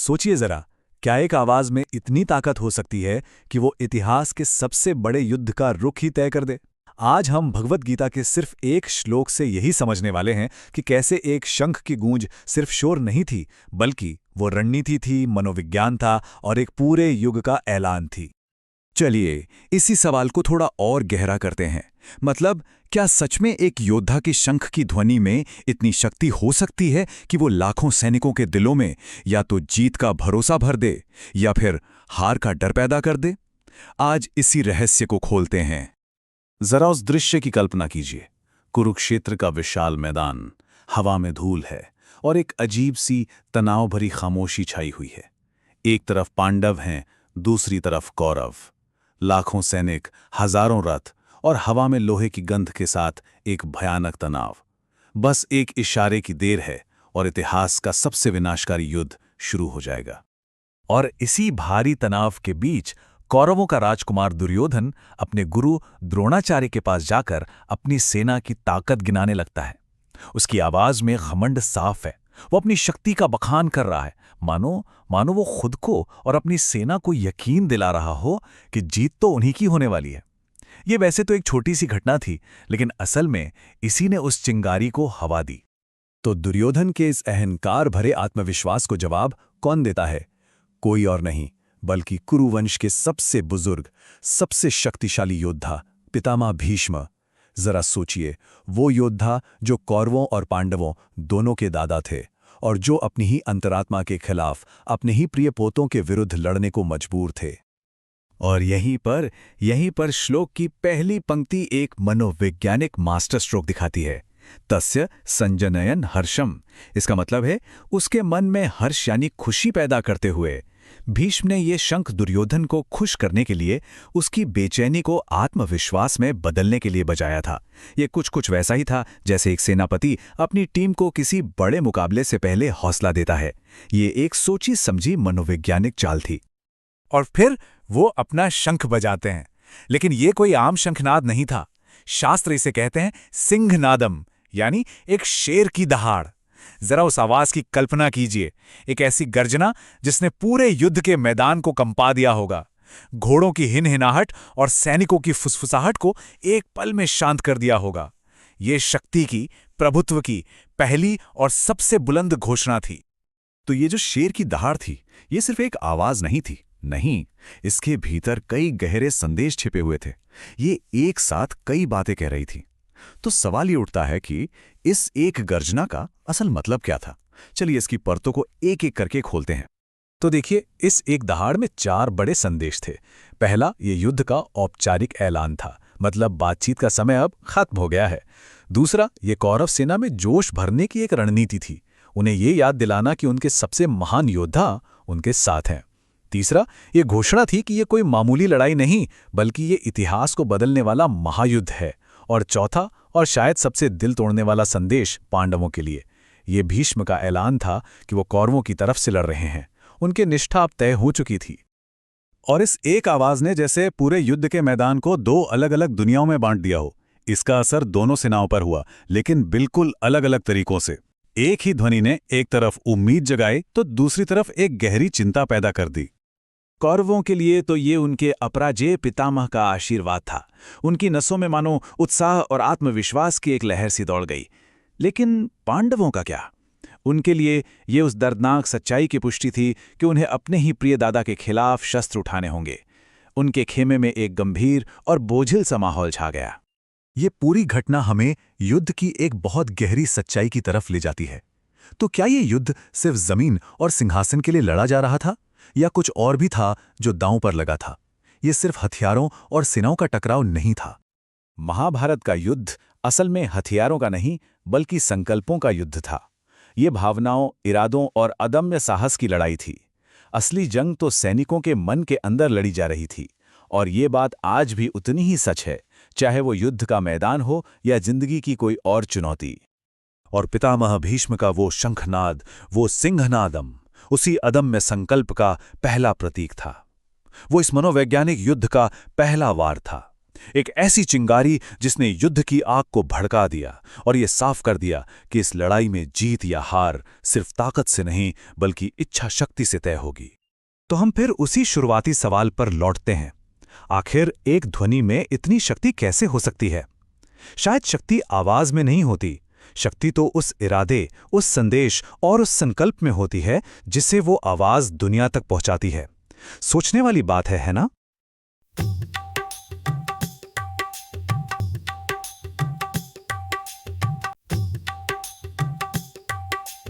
सोचिए जरा, क्या एक आवाज में इतनी ताकत हो सकती है कि वो इतिहास के सबसे बड़े युद्ध का रुख ही तय कर दे। आज हम भगवत गीता के सिर्फ एक श्लोक से यही समझने वाले हैं कि कैसे एक शंख की गूंज सिर्फ शोर नहीं थी, बल्कि वो रणनीति थी, मनोविज्ञान था और एक पूरे युग का ऐलान थी। चलिए इसी सवाल को थोड़ा और गहरा करते हैं। मतलब, क्या सच में एक योद्धा की शंख की ध्वनि में इतनी शक्ति हो सकती है कि वो लाखों सैनिकों के दिलों में या तो जीत का भरोसा भर दे या फिर हार का डर पैदा कर दे? आज इसी रहस्य को खोलते हैं। जरा उस दृश्य की कल्पना कीजिए। कुरुक्षेत्र का विशाल मैदान, हवा में धूल है और एक अजीब सी तनाव भरी खामोशी छाई हुई है। एक तरफ पांडव हैं, दूसरी तरफ कौरव। लाखों सैनिक, हजारों रथ और हवा में लोहे की गंध के साथ एक भयानक तनाव। बस एक इशारे की देर है और इतिहास का सबसे विनाशकारी युद्ध शुरू हो जाएगा। और इसी भारी तनाव के बीच कौरवों का राजकुमार दुर्योधन अपने गुरु द्रोणाचार्य के पास जाकर अपनी सेना की ताकत गिनाने लगता है। उसकी आवाज में घमंड साफ है। वो अपनी शक्ति का बखान कर रहा है, मानो वो खुद को और अपनी सेना को यकीन दिला रहा हो कि जीत तो उन्हीं की होने वाली है। ये वैसे तो एक छोटी सी घटना थी, लेकिन असल में इसी ने उस चिंगारी को हवा दी। तो दुर्योधन के इस अहंकार भरे आत्मविश्वास को जवाब कौन देता है? कोई और नहीं बल्कि कुरुवंश के सबसे बुजुर्ग, सबसे शक्तिशाली योद्धा पितामह भीष्म। जरा सोचिए, वो योद्धा जो कौरवों और पांडवों दोनों के दादा थे और जो अपनी ही अंतरात्मा के खिलाफ अपने ही प्रिय पोतों के विरुद्ध लड़ने को मजबूर थे। और यहीं पर श्लोक की पहली पंक्ति एक मनोवैज्ञानिक मास्टर स्ट्रोक दिखाती है। तस्य संजनयन हर्षम। इसका मतलब है उसके मन में हर्ष यानी खुशी पैदा करते हुए। भीष्म ने ये शंख दुर्योधन को खुश करने के लिए, उसकी बेचैनी को आत्मविश्वास में बदलने के लिए बजाया था। ये कुछ वैसा ही था जैसे एक सेनापति अपनी टीम को किसी बड़े मुकाबले से पहले हौसला देता है। ये एक सोची समझी मनोवैज्ञानिक चाल थी। और फिर वो अपना शंख बजाते हैं, लेकिन ये कोई आम शंखनाद नहीं था। शास्त्र इसे कहते हैं सिंहनादम, यानी एक शेर की दहाड़। जरा उस आवाज की कल्पना कीजिए, एक ऐसी गर्जना जिसने पूरे युद्ध के मैदान को कंपा दिया होगा। घोड़ों की हिनहिनाहट और सैनिकों की फुसफुसाहट को एक पल में शांत कर दिया होगा। ये शक्ति की, प्रभुत्व की पहली और सबसे बुलंद घोषणा थी। तो ये जो शेर की दहाड़ थी, ये सिर्फ एक आवाज नहीं थी। नहीं, इसके भीतर कई गहरे संदेश छिपे हुए थे। ये एक साथ कई बातें कह रही थी। तो सवाल ये उठता है कि इस एक गर्जना का असल मतलब क्या था? चलिए इसकी परतों को एक एक करके खोलते हैं। तो देखिए, इस एक दहाड़ में 4 बड़े संदेश थे। पहला, ये युद्ध का औपचारिक ऐलान था, मतलब बातचीत का समय अब खत्म हो गया है। दूसरा, ये कौरव सेना में जोश भरने की एक रणनीति थी, उन्हें ये याद दिलाना कि उनके सबसे महान योद्धा उनके साथ हैं। तीसरा, ये घोषणा थी कि ये कोई मामूली लड़ाई नहीं, बल्कि ये इतिहास को बदलने वाला महायुद्ध है। और चौथा और शायद सबसे दिल तोड़ने वाला संदेश पांडवों के लिए, ये भीष्म का ऐलान था कि वो कौरवों की तरफ से लड़ रहे हैं। उनकी निष्ठा अब तय हो चुकी थी। और इस एक आवाज ने जैसे पूरे युद्ध के मैदान को 2 अलग-अलग दुनियाओं में बांट दिया हो। इसका असर दोनों सेनाओं पर हुआ, लेकिन बिल्कुल अलग-अलग तरीकों से। एक ही ध्वनि ने एक तरफ उम्मीद जगाई तो दूसरी तरफ एक गहरी चिंता पैदा कर दी। कौरवों के लिए तो ये उनके अपराजेय पितामह का आशीर्वाद था। उनकी नसों में मानो उत्साह और आत्मविश्वास की एक लहर सी दौड़ गई। लेकिन पांडवों का क्या? उनके लिए ये उस दर्दनाक सच्चाई की पुष्टि थी कि उन्हें अपने ही प्रिय दादा के खिलाफ शस्त्र उठाने होंगे। उनके खेमे में एक गंभीर और बोझिल सा माहौल छा गया। ये पूरी घटना हमें युद्ध की एक बहुत गहरी सच्चाई की तरफ ले जाती है। तो क्या ये युद्ध सिर्फ जमीन और सिंहासन के लिए लड़ा जा रहा था, या कुछ और भी था जो दांव पर लगा था? ये सिर्फ हथियारों और सेनाओं का टकराव नहीं था। महाभारत का युद्ध असल में हथियारों का नहीं, बल्कि संकल्पों का युद्ध था। ये भावनाओं, इरादों और अदम्य साहस की लड़ाई थी। असली जंग तो सैनिकों के मन के अंदर लड़ी जा रही थी। और ये बात आज भी उतनी ही सच है, चाहे वो युद्ध का मैदान हो या जिंदगी की कोई और चुनौती। और पितामह भीष्म का वो शंखनाद, वो सिंहनादम, उसी अदम्य संकल्प का पहला प्रतीक था। वो इस मनोवैज्ञानिक युद्ध का पहला वार था। एक ऐसी चिंगारी जिसने युद्ध की आग को भड़का दिया और ये साफ कर दिया कि इस लड़ाई में जीत या हार सिर्फ ताकत से नहीं बल्कि इच्छा शक्ति से तय होगी। तो हम फिर उसी शुरुआती सवाल पर लौटते हैं। आखिर एक ध्वनि में इतनी शक्ति कैसे हो सकती है? शायद शक्ति आवाज में नहीं होती। शक्ति तो उस इरादे, उस संदेश और उस संकल्प में होती है जिसे वो आवाज दुनिया तक पहुंचाती है। सोचने वाली बात है ना?